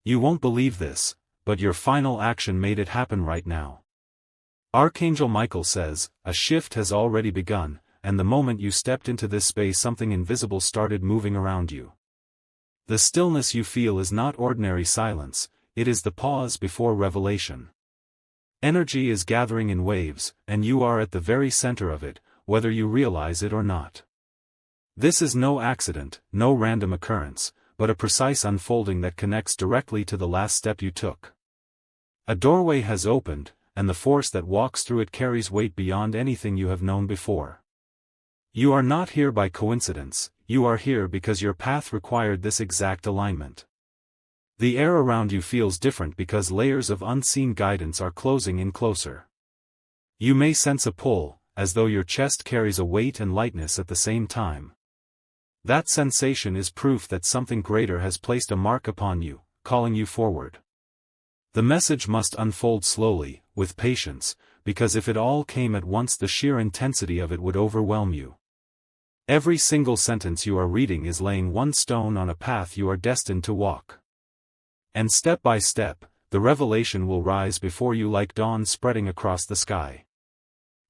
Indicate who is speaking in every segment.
Speaker 1: You won't believe this, but your final action made it happen right now. Archangel Michael says, a shift has already begun, and the moment you stepped into this space something invisible started moving around you. The stillness you feel is not ordinary silence, it is the pause before revelation. Energy is gathering in waves, and you are at the very center of it, whether you realize it or not. This is no accident, no random occurrence, but a precise unfolding that connects directly to the last step you took. A doorway has opened, and the force that walks through it carries weight beyond anything you have known before. You are not here by coincidence, you are here because your path required this exact alignment. The air around you feels different because layers of unseen guidance are closing in closer. You may sense a pull, as though your chest carries a weight and lightness at the same time. That sensation is proof that something greater has placed a mark upon you, calling you forward. The message must unfold slowly, with patience, because if it all came at once the sheer intensity of it would overwhelm you. Every single sentence you are reading is laying one stone on a path you are destined to walk. And step by step, the revelation will rise before you like dawn spreading across the sky.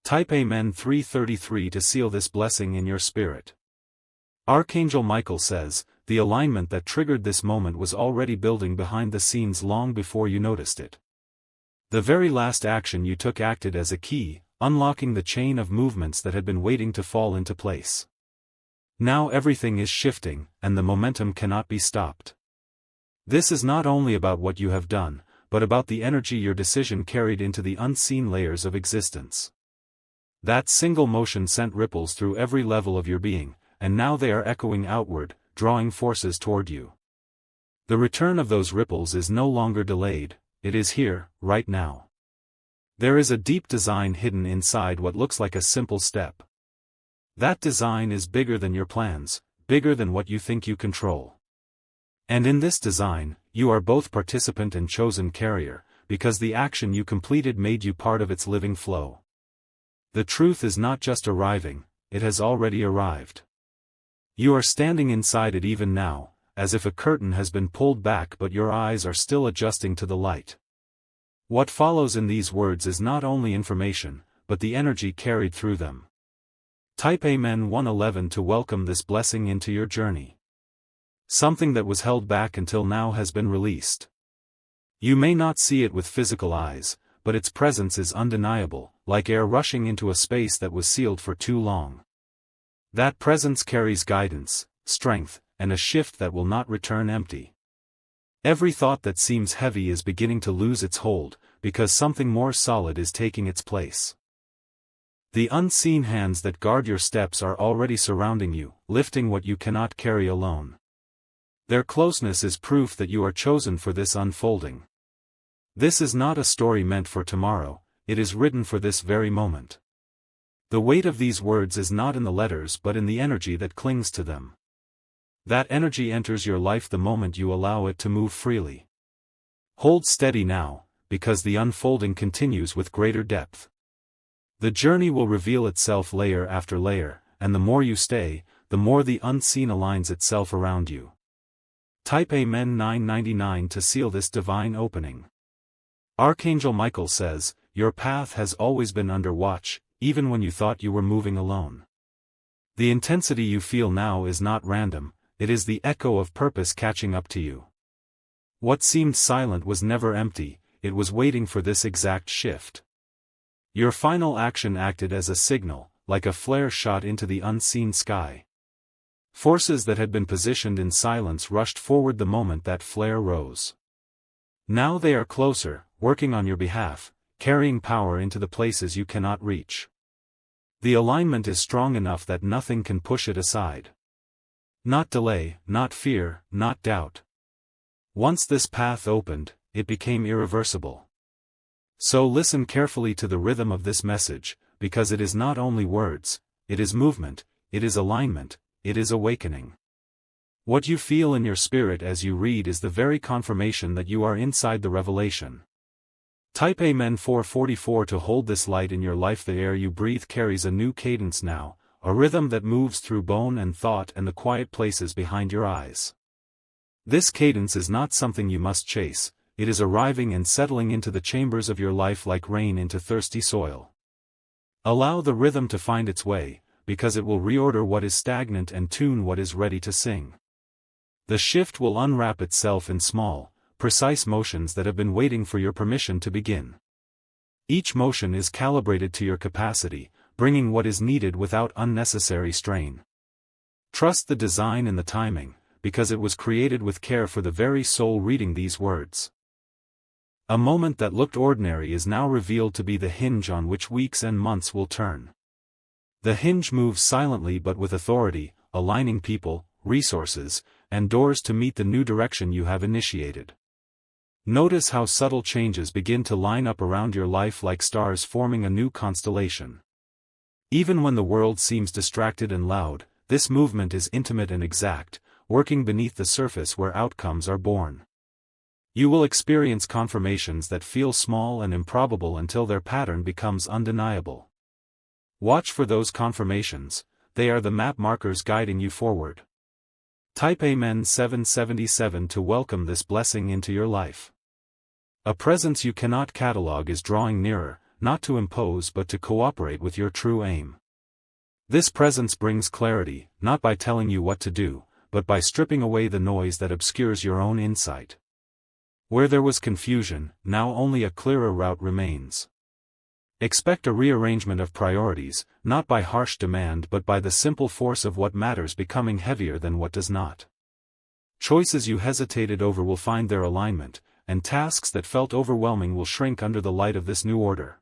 Speaker 1: Type Amen 333 to seal this blessing in your spirit. Archangel Michael says, the alignment that triggered this moment was already building behind the scenes long before you noticed it. The very last action you took acted as a key, unlocking the chain of movements that had been waiting to fall into place. Now everything is shifting, and the momentum cannot be stopped. This is not only about what you have done, but about the energy your decision carried into the unseen layers of existence. That single motion sent ripples through every level of your being, and now they are echoing outward, drawing forces toward you. The return of those ripples is no longer delayed, it is here, right now. There is a deep design hidden inside what looks like a simple step. That design is bigger than your plans, bigger than what you think you control. And in this design, you are both participant and chosen carrier, because the action you completed made you part of its living flow. The truth is not just arriving, it has already arrived. You are standing inside it even now, as if a curtain has been pulled back but your eyes are still adjusting to the light. What follows in these words is not only information, but the energy carried through them. Type Amen 111 to welcome this blessing into your journey. Something that was held back until now has been released. You may not see it with physical eyes, but its presence is undeniable, like air rushing into a space that was sealed for too long. That presence carries guidance, strength, and a shift that will not return empty. Every thought that seems heavy is beginning to lose its hold, because something more solid is taking its place. The unseen hands that guard your steps are already surrounding you, lifting what you cannot carry alone. Their closeness is proof that you are chosen for this unfolding. This is not a story meant for tomorrow, it is written for this very moment. The weight of these words is not in the letters but in the energy that clings to them. That energy enters your life the moment you allow it to move freely. Hold steady now, because the unfolding continues with greater depth. The journey will reveal itself layer after layer, and the more you stay, the more the unseen aligns itself around you. Type Amen 999 to seal this divine opening. Archangel Michael says, your path has always been under watch, even when you thought you were moving alone. The intensity you feel now is not random, it is the echo of purpose catching up to you. What seemed silent was never empty, it was waiting for this exact shift. Your final action acted as a signal, like a flare shot into the unseen sky. Forces that had been positioned in silence rushed forward the moment that flare rose. Now they are closer, working on your behalf, carrying power into the places you cannot reach. The alignment is strong enough that nothing can push it aside. Not delay, not fear, not doubt. Once this path opened, it became irreversible. So listen carefully to the rhythm of this message, because it is not only words, it is movement, it is alignment, it is awakening. What you feel in your spirit as you read is the very confirmation that you are inside the revelation. Type Amen 444 to hold this light in your life. The air you breathe carries a new cadence now, a rhythm that moves through bone and thought and the quiet places behind your eyes. This cadence is not something you must chase, it is arriving and settling into the chambers of your life like rain into thirsty soil. Allow the rhythm to find its way, because it will reorder what is stagnant and tune what is ready to sing. The shift will unwrap itself in small, precise motions that have been waiting for your permission to begin. Each motion is calibrated to your capacity, bringing what is needed without unnecessary strain. Trust the design and the timing, because it was created with care for the very soul reading these words. A moment that looked ordinary is now revealed to be the hinge on which weeks and months will turn. The hinge moves silently but with authority, aligning people, resources, and doors to meet the new direction you have initiated. Notice how subtle changes begin to line up around your life like stars forming a new constellation. Even when the world seems distracted and loud, this movement is intimate and exact, working beneath the surface where outcomes are born. You will experience confirmations that feel small and improbable until their pattern becomes undeniable. Watch for those confirmations, they are the map markers guiding you forward. Type Amen 777 to welcome this blessing into your life. A presence you cannot catalog is drawing nearer, not to impose but to cooperate with your true aim. This presence brings clarity, not by telling you what to do, but by stripping away the noise that obscures your own insight. Where there was confusion, now only a clearer route remains. Expect a rearrangement of priorities, not by harsh demand but by the simple force of what matters becoming heavier than what does not. Choices you hesitated over will find their alignment, and tasks that felt overwhelming will shrink under the light of this new order.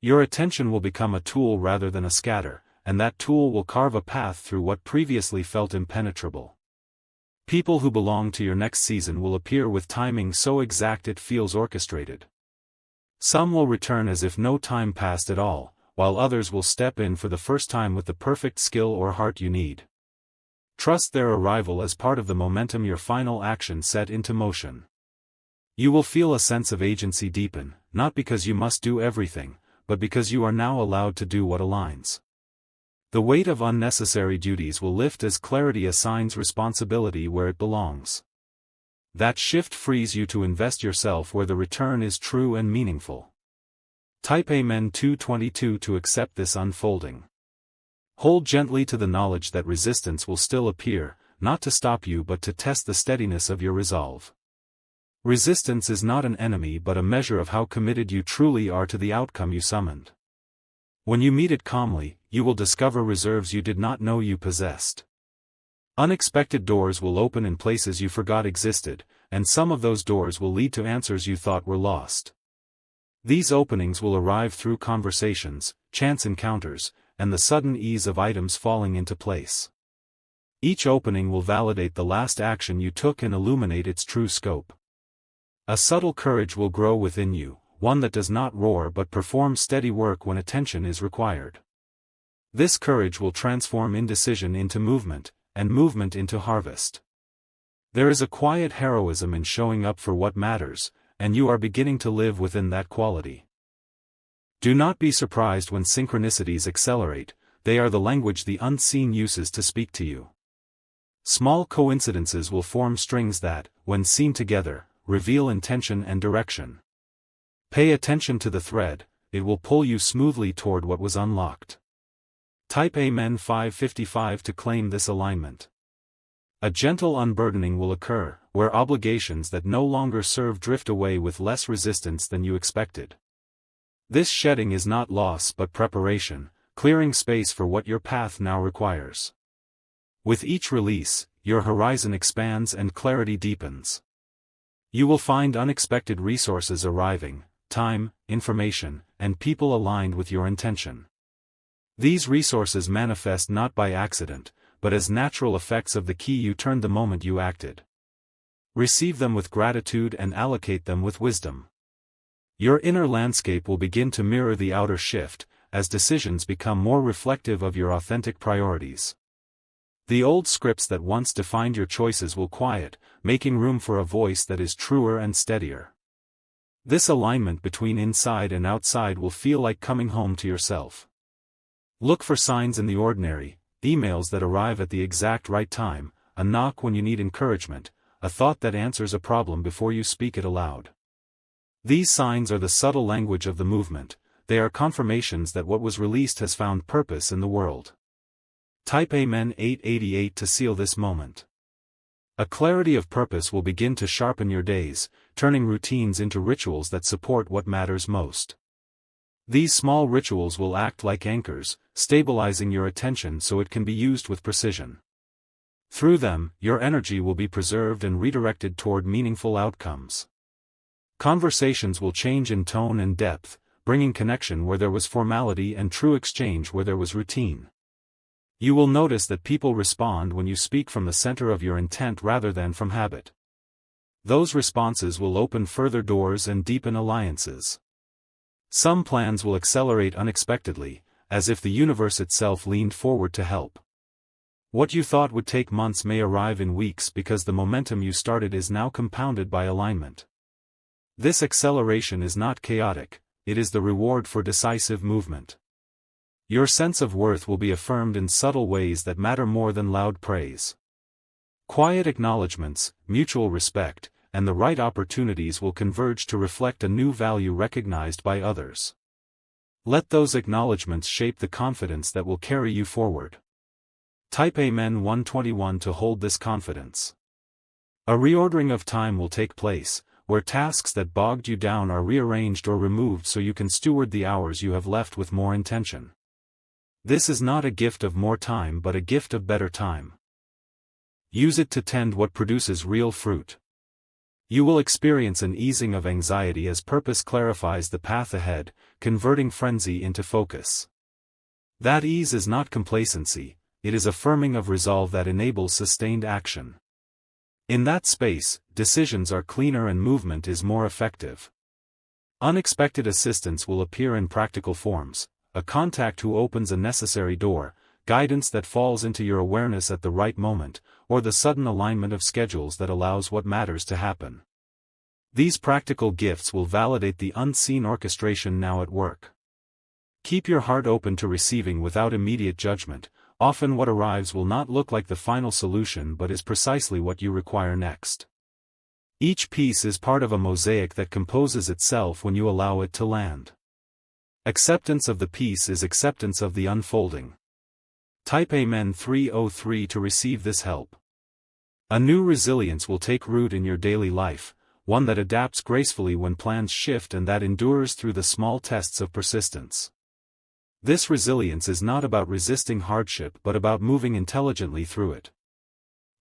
Speaker 1: Your attention will become a tool rather than a scatter, and that tool will carve a path through what previously felt impenetrable. People who belong to your next season will appear with timing so exact it feels orchestrated. Some will return as if no time passed at all, while others will step in for the first time with the perfect skill or heart you need. Trust their arrival as part of the momentum your final action set into motion. You will feel a sense of agency deepen, not because you must do everything, but because you are now allowed to do what aligns. The weight of unnecessary duties will lift as clarity assigns responsibility where it belongs. That shift frees you to invest yourself where the return is true and meaningful. Type Amen 222 to accept this unfolding. Hold gently to the knowledge that resistance will still appear, not to stop you but to test the steadiness of your resolve. Resistance is not an enemy but a measure of how committed you truly are to the outcome you summoned. When you meet it calmly, you will discover reserves you did not know you possessed. Unexpected doors will open in places you forgot existed, and some of those doors will lead to answers you thought were lost. These openings will arrive through conversations, chance encounters, and the sudden ease of items falling into place. Each opening will validate the last action you took and illuminate its true scope. A subtle courage will grow within you, one that does not roar but performs steady work when attention is required. This courage will transform indecision into movement, and movement into harvest. There is a quiet heroism in showing up for what matters, and you are beginning to live within that quality. Do not be surprised when synchronicities accelerate, they are the language the unseen uses to speak to you. Small coincidences will form strings that, when seen together, reveal intention and direction. Pay attention to the thread, it will pull you smoothly toward what was unlocked. Type Amen 555 to claim this alignment. A gentle unburdening will occur, where obligations that no longer serve drift away with less resistance than you expected. This shedding is not loss but preparation, clearing space for what your path now requires. With each release, your horizon expands and clarity deepens. You will find unexpected resources arriving, time, information, and people aligned with your intention. These resources manifest not by accident, but as natural effects of the key you turned the moment you acted. Receive them with gratitude and allocate them with wisdom. Your inner landscape will begin to mirror the outer shift, as decisions become more reflective of your authentic priorities. The old scripts that once defined your choices will quiet, making room for a voice that is truer and steadier. This alignment between inside and outside will feel like coming home to yourself. Look for signs in the ordinary, emails that arrive at the exact right time, a knock when you need encouragement, a thought that answers a problem before you speak it aloud. These signs are the subtle language of the movement. They are confirmations that what was released has found purpose in the world. Type Amen 888 to seal this moment. A clarity of purpose will begin to sharpen your days, turning routines into rituals that support what matters most. These small rituals will act like anchors, stabilizing your attention so it can be used with precision. Through them, your energy will be preserved and redirected toward meaningful outcomes. Conversations will change in tone and depth, bringing connection where there was formality and true exchange where there was routine. You will notice that people respond when you speak from the center of your intent rather than from habit. Those responses will open further doors and deepen alliances. Some plans will accelerate unexpectedly, as if the universe itself leaned forward to help. What you thought would take months may arrive in weeks because the momentum you started is now compounded by alignment. This acceleration is not chaotic, it is the reward for decisive movement. Your sense of worth will be affirmed in subtle ways that matter more than loud praise. Quiet acknowledgments, mutual respect, and the right opportunities will converge to reflect a new value recognized by others. Let those acknowledgments shape the confidence that will carry you forward. Type Amen 121 to hold this confidence. A reordering of time will take place, where tasks that bogged you down are rearranged or removed so you can steward the hours you have left with more intention. This is not a gift of more time but a gift of better time. Use it to tend what produces real fruit. You will experience an easing of anxiety as purpose clarifies the path ahead, converting frenzy into focus. That ease is not complacency, it is a firming of resolve that enables sustained action. In that space, decisions are cleaner and movement is more effective. Unexpected assistance will appear in practical forms, a contact who opens a necessary door, guidance that falls into your awareness at the right moment, or the sudden alignment of schedules that allows what matters to happen. These practical gifts will validate the unseen orchestration now at work. Keep your heart open to receiving without immediate judgment. Often what arrives will not look like the final solution but is precisely what you require next. Each piece is part of a mosaic that composes itself when you allow it to land. Acceptance of the piece is acceptance of the unfolding. Type Amen 303 to receive this help. A new resilience will take root in your daily life, one that adapts gracefully when plans shift and that endures through the small tests of persistence. This resilience is not about resisting hardship but about moving intelligently through it.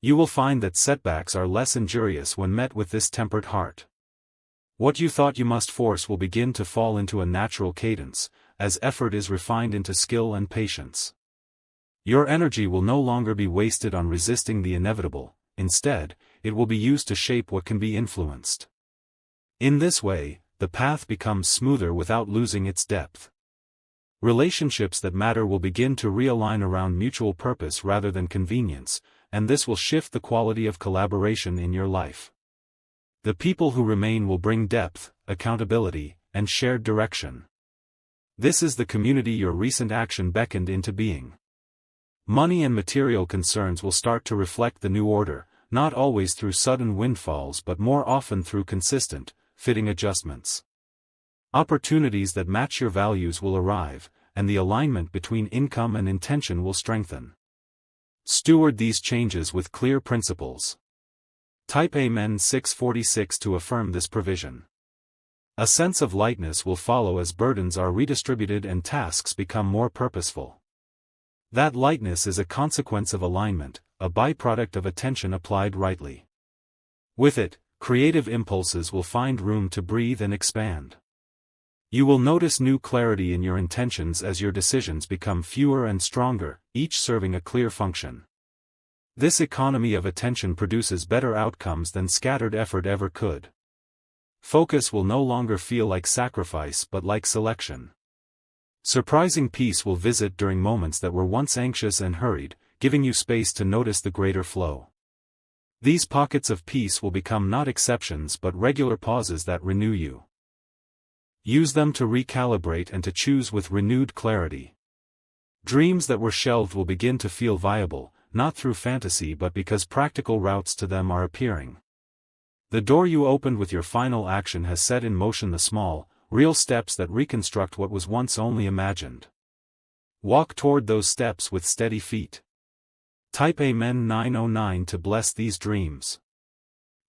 Speaker 1: You will find that setbacks are less injurious when met with this tempered heart. What you thought you must force will begin to fall into a natural cadence, as effort is refined into skill and patience. Your energy will no longer be wasted on resisting the inevitable, instead, it will be used to shape what can be influenced. In this way, the path becomes smoother without losing its depth. Relationships that matter will begin to realign around mutual purpose rather than convenience, and this will shift the quality of collaboration in your life. The people who remain will bring depth, accountability, and shared direction. This is the community your recent action beckoned into being. Money and material concerns will start to reflect the new order, not always through sudden windfalls but more often through consistent, fitting adjustments. Opportunities that match your values will arrive, and the alignment between income and intention will strengthen. Steward these changes with clear principles. Type Amen 646 to affirm this provision. A sense of lightness will follow as burdens are redistributed and tasks become more purposeful. That lightness is a consequence of alignment, a byproduct of attention applied rightly. With it, creative impulses will find room to breathe and expand. You will notice new clarity in your intentions as your decisions become fewer and stronger, each serving a clear function. This economy of attention produces better outcomes than scattered effort ever could. Focus will no longer feel like sacrifice but like selection. Surprising peace will visit during moments that were once anxious and hurried, giving you space to notice the greater flow. These pockets of peace will become not exceptions but regular pauses that renew you. Use them to recalibrate and to choose with renewed clarity. Dreams that were shelved will begin to feel viable, not through fantasy but because practical routes to them are appearing. The door you opened with your final action has set in motion the small, real steps that reconstruct what was once only imagined. Walk toward those steps with steady feet. Type Amen 909 to bless these dreams.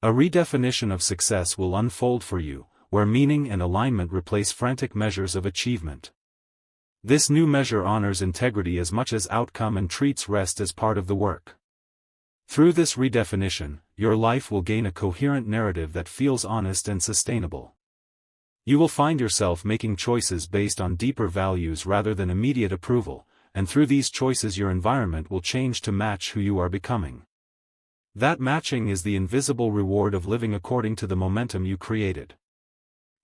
Speaker 1: A redefinition of success will unfold for you, where meaning and alignment replace frantic measures of achievement. This new measure honors integrity as much as outcome and treats rest as part of the work. Through this redefinition, your life will gain a coherent narrative that feels honest and sustainable. You will find yourself making choices based on deeper values rather than immediate approval, and through these choices your environment will change to match who you are becoming. That matching is the invisible reward of living according to the momentum you created.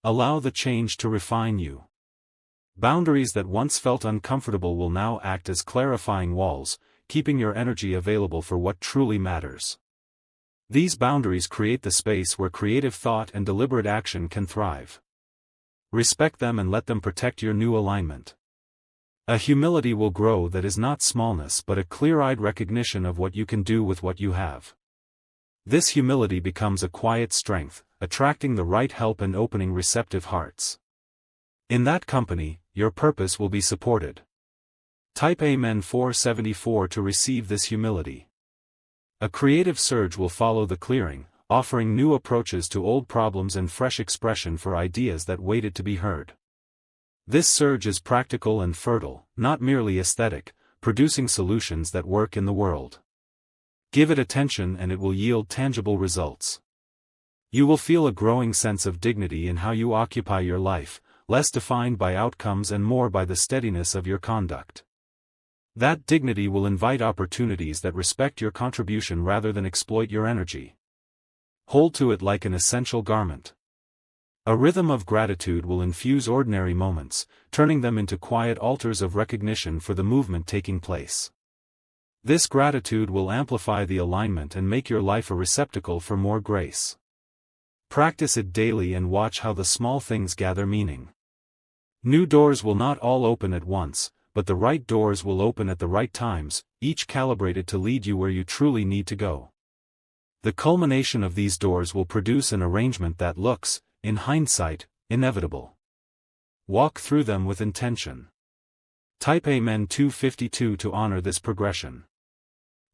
Speaker 1: Allow the change to refine you. Boundaries that once felt uncomfortable will now act as clarifying walls, keeping your energy available for what truly matters. These boundaries create the space where creative thought and deliberate action can thrive. Respect them and let them protect your new alignment. A humility will grow that is not smallness but a clear-eyed recognition of what you can do with what you have. This humility becomes a quiet strength, attracting the right help and opening receptive hearts. In that company, your purpose will be supported. Type Amen 474 to receive this humility. A creative surge will follow the clearing, offering new approaches to old problems and fresh expression for ideas that waited to be heard. This surge is practical and fertile, not merely aesthetic, producing solutions that work in the world. Give it attention and it will yield tangible results. You will feel a growing sense of dignity in how you occupy your life, less defined by outcomes and more by the steadiness of your conduct. That dignity will invite opportunities that respect your contribution rather than exploit your energy. Hold to it like an essential garment. A rhythm of gratitude will infuse ordinary moments, turning them into quiet altars of recognition for the movement taking place. This gratitude will amplify the alignment and make your life a receptacle for more grace. Practice it daily and watch how the small things gather meaning. New doors will not all open at once, but the right doors will open at the right times, each calibrated to lead you where you truly need to go. The culmination of these doors will produce an arrangement that looks, in hindsight, inevitable. Walk through them with intention. Type Amen 252 to honor this progression.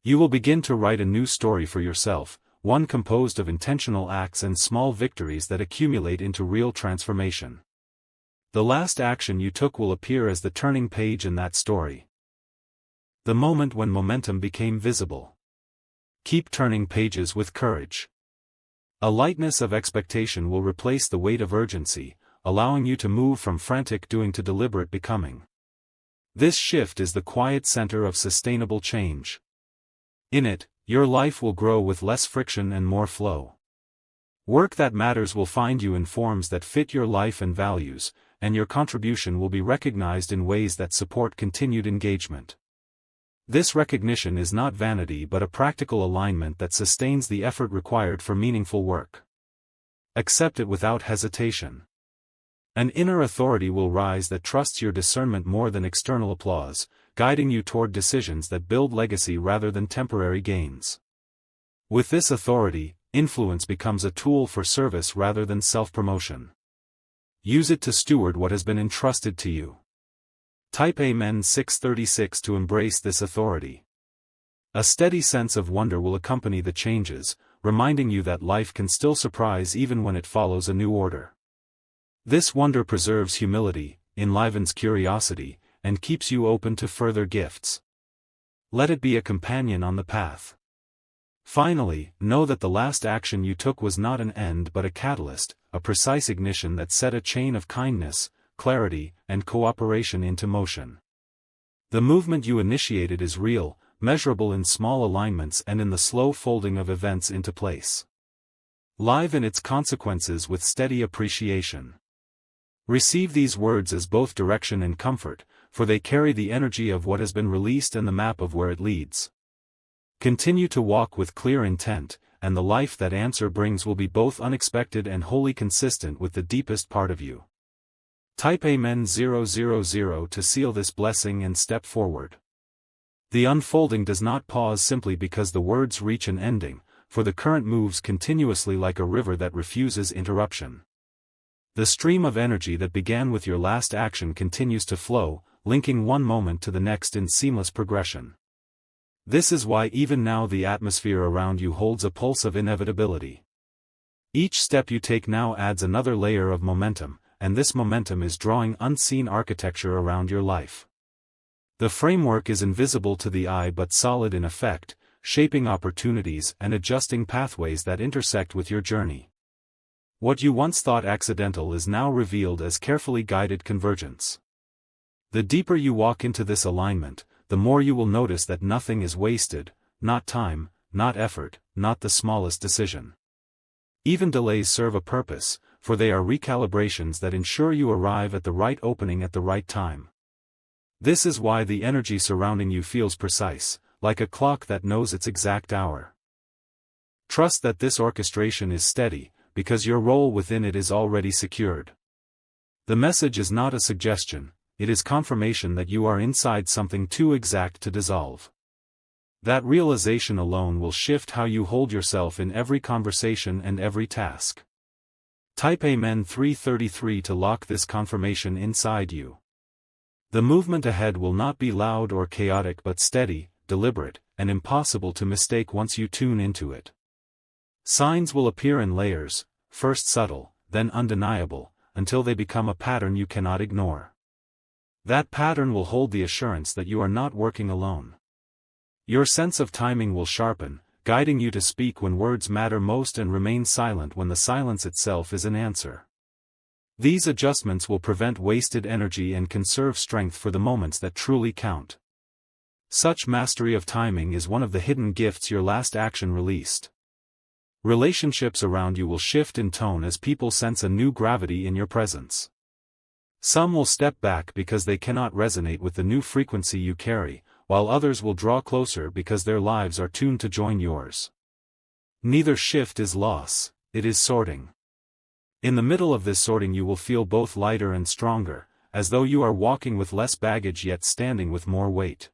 Speaker 1: You will begin to write a new story for yourself, one composed of intentional acts and small victories that accumulate into real transformation. The last action you took will appear as the turning page in that story. The moment when momentum became visible. Keep turning pages with courage. A lightness of expectation will replace the weight of urgency, allowing you to move from frantic doing to deliberate becoming. This shift is the quiet center of sustainable change. In it, your life will grow with less friction and more flow. Work that matters will find you in forms that fit your life and values, and your contribution will be recognized in ways that support continued engagement. This recognition is not vanity but a practical alignment that sustains the effort required for meaningful work. Accept it without hesitation. An inner authority will rise that trusts your discernment more than external applause, guiding you toward decisions that build legacy rather than temporary gains. With this authority, influence becomes a tool for service rather than self-promotion. Use it to steward what has been entrusted to you. Type Amen 636 to embrace this authority. A steady sense of wonder will accompany the changes, reminding you that life can still surprise even when it follows a new order. This wonder preserves humility, enlivens curiosity, and keeps you open to further gifts. Let it be a companion on the path. Finally, know that the last action you took was not an end but a catalyst, a precise ignition that set a chain of kindness, clarity, and cooperation into motion. The movement you initiated is real, measurable in small alignments and in the slow folding of events into place. Live in its consequences with steady appreciation. Receive these words as both direction and comfort, for they carry the energy of what has been released and the map of where it leads. Continue to walk with clear intent, and the life that answer brings will be both unexpected and wholly consistent with the deepest part of you. Type Amen 000 to seal this blessing and step forward. The unfolding does not pause simply because the words reach an ending, for the current moves continuously like a river that refuses interruption. The stream of energy that began with your last action continues to flow, linking one moment to the next in seamless progression. This is why even now the atmosphere around you holds a pulse of inevitability. Each step you take now adds another layer of momentum, and this momentum is drawing unseen architecture around your life. The framework is invisible to the eye but solid in effect, shaping opportunities and adjusting pathways that intersect with your journey. What you once thought accidental is now revealed as carefully guided convergence. The deeper you walk into this alignment, the more you will notice that nothing is wasted, not time, not effort, not the smallest decision. Even delays serve a purpose, for they are recalibrations that ensure you arrive at the right opening at the right time. This is why the energy surrounding you feels precise, like a clock that knows its exact hour. Trust that this orchestration is steady, because your role within it is already secured. The message is not a suggestion, it is confirmation that you are inside something too exact to dissolve. That realization alone will shift how you hold yourself in every conversation and every task. Type Amen 333 to lock this confirmation inside you. The movement ahead will not be loud or chaotic but steady, deliberate, and impossible to mistake once you tune into it. Signs will appear in layers, first subtle, then undeniable, until they become a pattern you cannot ignore. That pattern will hold the assurance that you are not working alone. Your sense of timing will sharpen, guiding you to speak when words matter most and remain silent when the silence itself is an answer. These adjustments will prevent wasted energy and conserve strength for the moments that truly count. Such mastery of timing is one of the hidden gifts your last action released. Relationships around you will shift in tone as people sense a new gravity in your presence. Some will step back because they cannot resonate with the new frequency you carry, while others will draw closer because their lives are tuned to join yours. Neither shift is loss, it is sorting. In the middle of this sorting you will feel both lighter and stronger, as though you are walking with less baggage yet standing with more weight.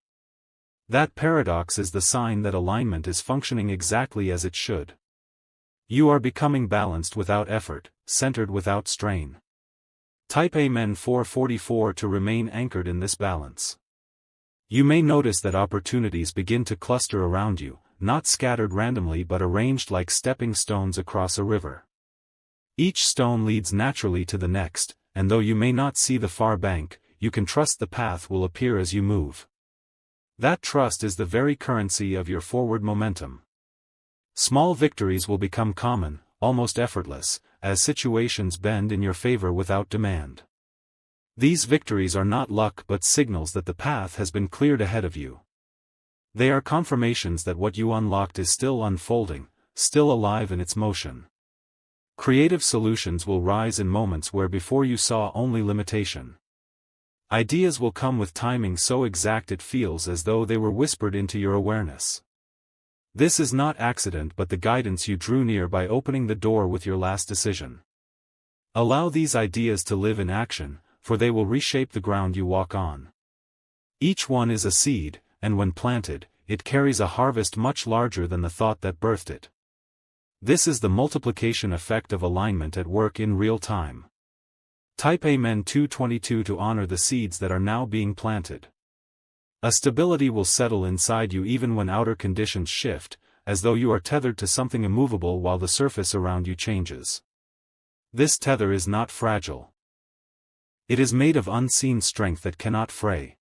Speaker 1: That paradox is the sign that alignment is functioning exactly as it should. You are becoming balanced without effort, centered without strain. Type Amen 444 to remain anchored in this balance. You may notice that opportunities begin to cluster around you, not scattered randomly but arranged like stepping stones across a river. Each stone leads naturally to the next, and though you may not see the far bank, you can trust the path will appear as you move. That trust is the very currency of your forward momentum. Small victories will become common, almost effortless, as situations bend in your favor without demand. These victories are not luck but signals that the path has been cleared ahead of you. They are confirmations that what you unlocked is still unfolding, still alive in its motion. Creative solutions will rise in moments where before you saw only limitation. Ideas will come with timing so exact it feels as though they were whispered into your awareness. This is not accident but the guidance you drew near by opening the door with your last decision. Allow these ideas to live in action, for they will reshape the ground you walk on. Each one is a seed, and when planted, it carries a harvest much larger than the thought that birthed it. This is the multiplication effect of alignment at work in real time. Type Amen 222 to honor the seeds that are now being planted. A stability will settle inside you even when outer conditions shift, as though you are tethered to something immovable while the surface around you changes. This tether is not fragile. It is made of unseen strength that cannot fray.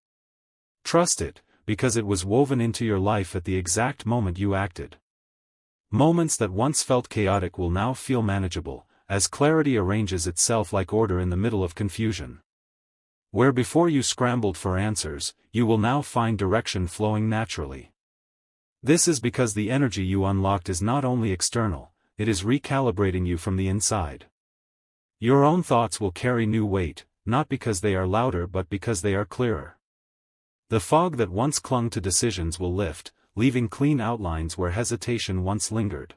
Speaker 1: Trust it, because it was woven into your life at the exact moment you acted. Moments that once felt chaotic will now feel manageable, as clarity arranges itself like order in the middle of confusion. Where before you scrambled for answers, you will now find direction flowing naturally. This is because the energy you unlocked is not only external, it is recalibrating you from the inside. Your own thoughts will carry new weight, not because they are louder but because they are clearer. The fog that once clung to decisions will lift, leaving clean outlines where hesitation once lingered.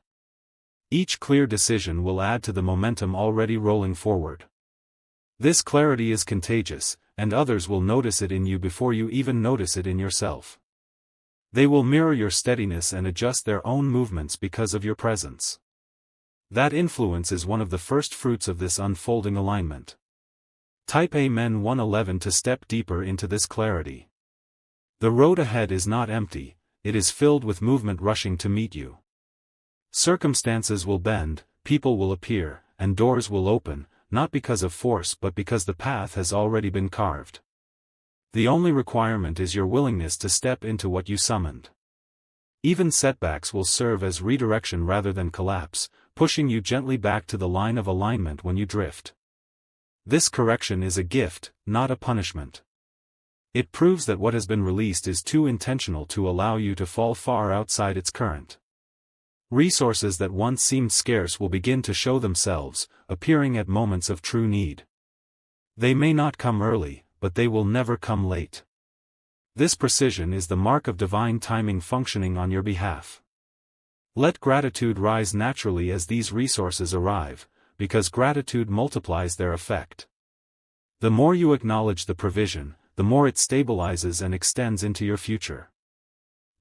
Speaker 1: Each clear decision will add to the momentum already rolling forward. This clarity is contagious, and others will notice it in you before you even notice it in yourself. They will mirror your steadiness and adjust their own movements because of your presence. That influence is one of the first fruits of this unfolding alignment. Type Amen 111 to step deeper into this clarity. The road ahead is not empty, it is filled with movement rushing to meet you. Circumstances will bend, people will appear, and doors will open, not because of force but because the path has already been carved. The only requirement is your willingness to step into what you summoned. Even setbacks will serve as redirection rather than collapse, pushing you gently back to the line of alignment when you drift. This correction is a gift, not a punishment. It proves that what has been released is too intentional to allow you to fall far outside its current. Resources that once seemed scarce will begin to show themselves, appearing at moments of true need. They may not come early, but they will never come late. This precision is the mark of divine timing functioning on your behalf. Let gratitude rise naturally as these resources arrive, because gratitude multiplies their effect. The more you acknowledge the provision, the more it stabilizes and extends into your future.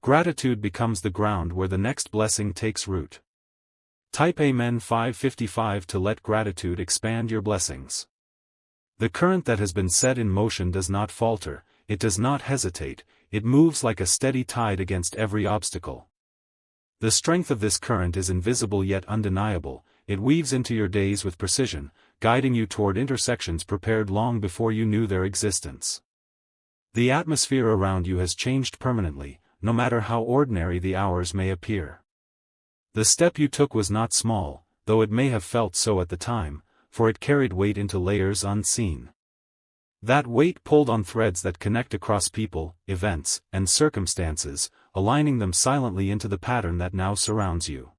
Speaker 1: Gratitude becomes the ground where the next blessing takes root. Type Amen 555 to let gratitude expand your blessings. The current that has been set in motion does not falter, it does not hesitate, it moves like a steady tide against every obstacle. The strength of this current is invisible yet undeniable, it weaves into your days with precision, guiding you toward intersections prepared long before you knew their existence. The atmosphere around you has changed permanently, no matter how ordinary the hours may appear. The step you took was not small, though it may have felt so at the time, for it carried weight into layers unseen. That weight pulled on threads that connect across people, events, and circumstances, aligning them silently into the pattern that now surrounds you.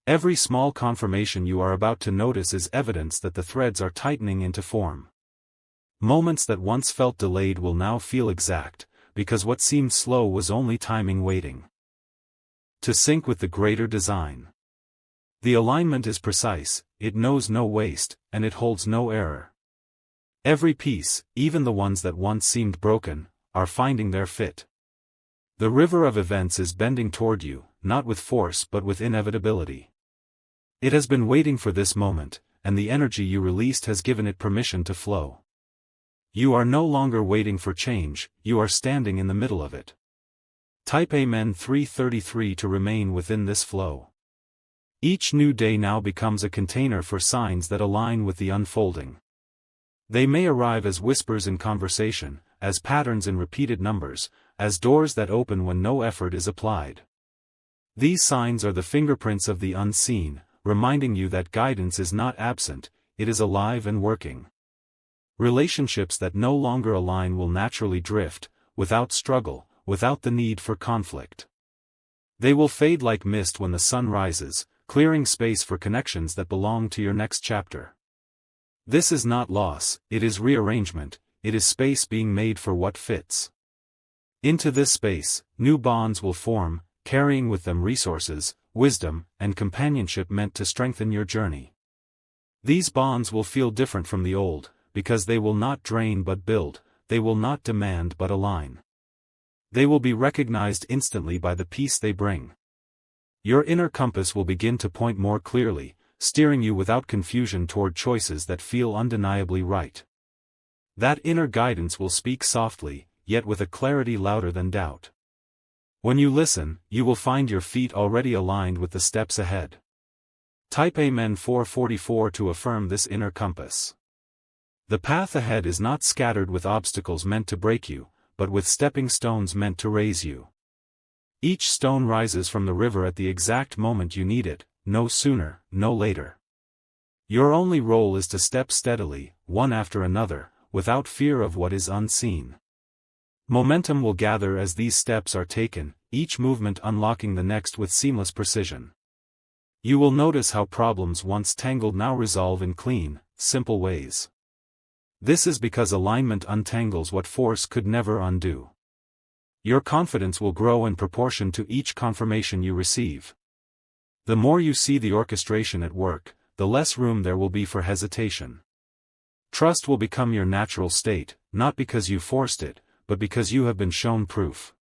Speaker 1: Every small confirmation you are about to notice is evidence that the threads are tightening into form. Moments that once felt delayed will now feel exact, because what seemed slow was only timing waiting to sync with the greater design. The alignment is precise, it knows no waste, and it holds no error. Every piece, even the ones that once seemed broken, are finding their fit. The river of events is bending toward you, not with force but with inevitability. It has been waiting for this moment, and the energy you released has given it permission to flow. You are no longer waiting for change, you are standing in the middle of it. Type Amen 333 to remain within this flow. Each new day now becomes a container for signs that align with the unfolding. They may arrive as whispers in conversation, as patterns in repeated numbers, as doors that open when no effort is applied. These signs are the fingerprints of the unseen, reminding you that guidance is not absent, it is alive and working. Relationships that no longer align will naturally drift, without struggle, without the need for conflict. They will fade like mist when the sun rises, clearing space for connections that belong to your next chapter. This is not loss, it is rearrangement, it is space being made for what fits. Into this space, new bonds will form, carrying with them resources, wisdom, and companionship meant to strengthen your journey. These bonds will feel different from the old, because they will not drain but build, they will not demand but align. They will be recognized instantly by the peace they bring. Your inner compass will begin to point more clearly, steering you without confusion toward choices that feel undeniably right. That inner guidance will speak softly, yet with a clarity louder than doubt. When you listen, you will find your feet already aligned with the steps ahead. Type Amen 444 to affirm this inner compass. The path ahead is not scattered with obstacles meant to break you, but with stepping stones meant to raise you. Each stone rises from the river at the exact moment you need it, no sooner, no later. Your only role is to step steadily, one after another, without fear of what is unseen. Momentum will gather as these steps are taken, each movement unlocking the next with seamless precision. You will notice how problems once tangled now resolve in clean, simple ways. This is because alignment untangles what force could never undo. Your confidence will grow in proportion to each confirmation you receive. The more you see the orchestration at work, the less room there will be for hesitation. Trust will become your natural state, not because you forced it, but because you have been shown proof.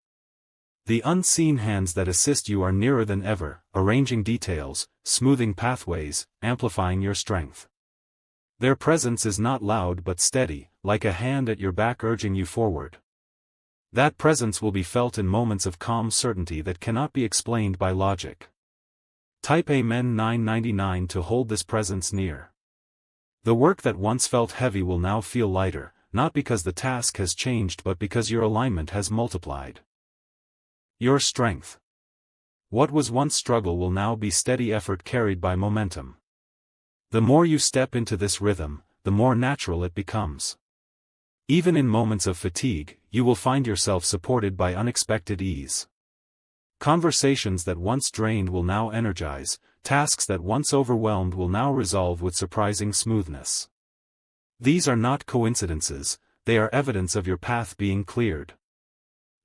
Speaker 1: The unseen hands that assist you are nearer than ever, arranging details, smoothing pathways, amplifying your strength. Their presence is not loud but steady, like a hand at your back urging you forward. That presence will be felt in moments of calm certainty that cannot be explained by logic. Type Amen 999 to hold this presence near. The work that once felt heavy will now feel lighter, not because the task has changed but because your alignment has multiplied. Your strength. What was once struggle will now be steady effort carried by momentum. The more you step into this rhythm, the more natural it becomes. Even in moments of fatigue, you will find yourself supported by unexpected ease. Conversations that once drained will now energize, tasks that once overwhelmed will now resolve with surprising smoothness. These are not coincidences, they are evidence of your path being cleared.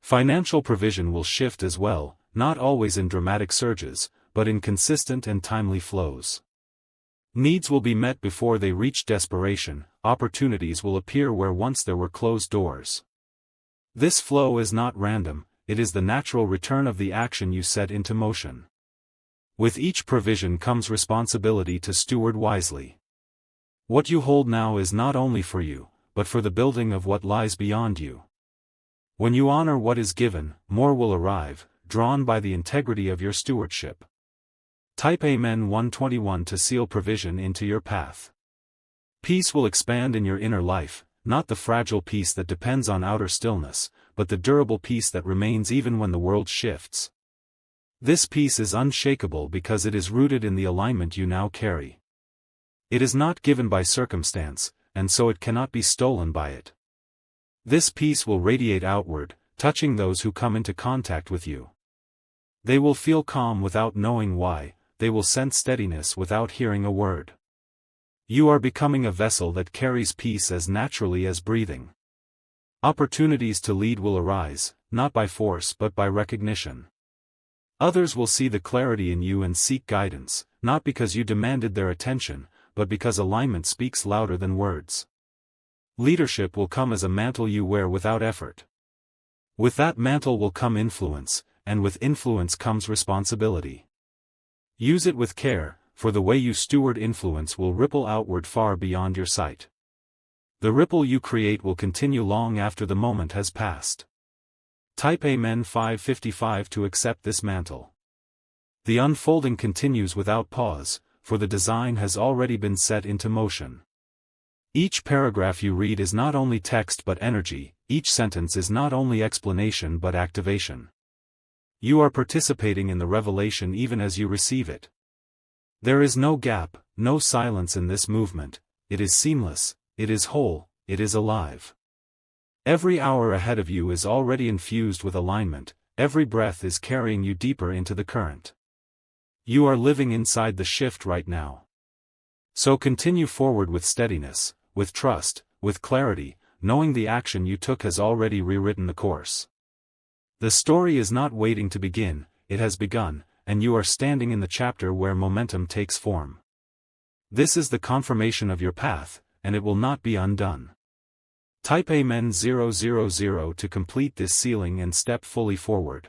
Speaker 1: Financial provision will shift as well, not always in dramatic surges, but in consistent and timely flows. Needs will be met before they reach desperation, opportunities will appear where once there were closed doors. This flow is not random, it is the natural return of the action you set into motion. With each provision comes responsibility to steward wisely. What you hold now is not only for you, but for the building of what lies beyond you. When you honor what is given, more will arrive, drawn by the integrity of your stewardship. Type Amen 121 to seal provision into your path. Peace will expand in your inner life, not the fragile peace that depends on outer stillness, but the durable peace that remains even when the world shifts. This peace is unshakable because it is rooted in the alignment you now carry. It is not given by circumstance, and so it cannot be stolen by it. This peace will radiate outward, touching those who come into contact with you. They will feel calm without knowing why, they will sense steadiness without hearing a word. You are becoming a vessel that carries peace as naturally as breathing. Opportunities to lead will arise, not by force but by recognition. Others will see the clarity in you and seek guidance, not because you demanded their attention, but because alignment speaks louder than words. Leadership will come as a mantle you wear without effort. With that mantle will come influence, and with influence comes responsibility. Use it with care, for the way you steward influence will ripple outward far beyond your sight. The ripple you create will continue long after the moment has passed. Type Amen 555 to accept this mantle. The unfolding continues without pause, for the design has already been set into motion. Each paragraph you read is not only text but energy, each sentence is not only explanation but activation. You are participating in the revelation even as you receive it. There is no gap, no silence in this movement, it is seamless, it is whole, it is alive. Every hour ahead of you is already infused with alignment, every breath is carrying you deeper into the current. You are living inside the shift right now. So continue forward with steadiness, with trust, with clarity, knowing the action you took has already rewritten the course. The story is not waiting to begin, it has begun, and you are standing in the chapter where momentum takes form. This is the confirmation of your path, and it will not be undone. Type Amen 000 to complete this sealing and step fully forward.